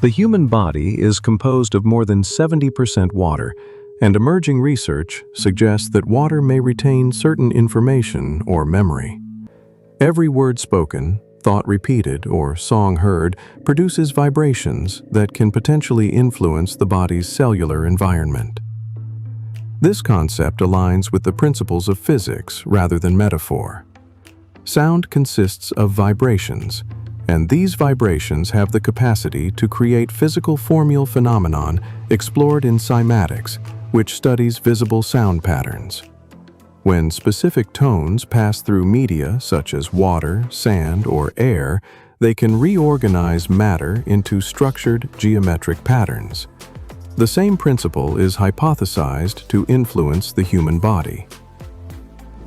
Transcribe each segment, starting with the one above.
The human body is composed of more than 70% water, and emerging research suggests that water may retain certain information or memory. Every word spoken, thought repeated, or song heard produces vibrations that can potentially influence the body's cellular environment. This concept aligns with the principles of physics rather than metaphor. Sound consists of vibrations, and these vibrations have the capacity to create physical formule phenomenon explored in cymatics, which studies visible sound patterns. When specific tones pass through media such as water, sand, or air, they can reorganize matter into structured geometric patterns. The same principle is hypothesized to influence the human body.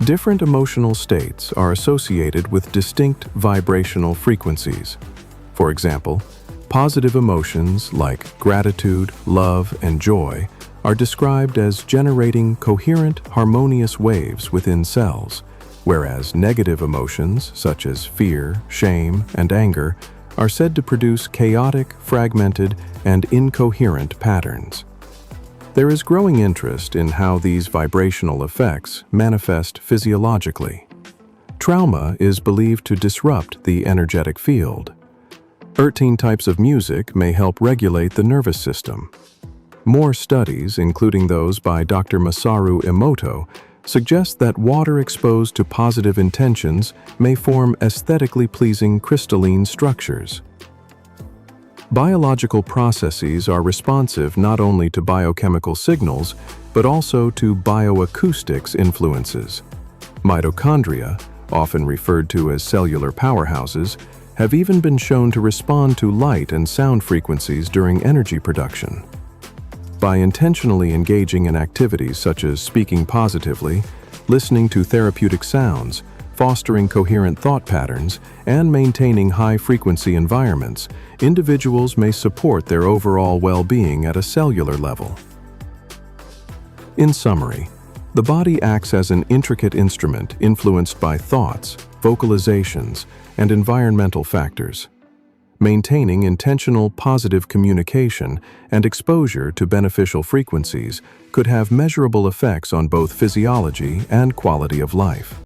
Different emotional states are associated with distinct vibrational frequencies. For example, positive emotions like gratitude, love, and joy are described as generating coherent, harmonious waves within cells, whereas negative emotions such as fear, shame, and anger are said to produce chaotic, fragmented, and incoherent patterns. There is growing interest in how these vibrational effects manifest physiologically. Trauma is believed to disrupt the energetic field. 13 types of music may help regulate the nervous system. More studies, including those by Dr. Masaru Emoto, suggest that water exposed to positive intentions may form aesthetically pleasing crystalline structures. Biological processes are responsive not only to biochemical signals, but also to bioacoustics influences. Mitochondria, often referred to as cellular powerhouses, have even been shown to respond to light and sound frequencies during energy production. By intentionally engaging in activities such as speaking positively, listening to therapeutic sounds, fostering coherent thought patterns, and maintaining high-frequency environments, individuals may support their overall well-being at a cellular level. In summary, the body acts as an intricate instrument influenced by thoughts, vocalizations, and environmental factors. Maintaining intentional positive communication and exposure to beneficial frequencies could have measurable effects on both physiology and quality of life.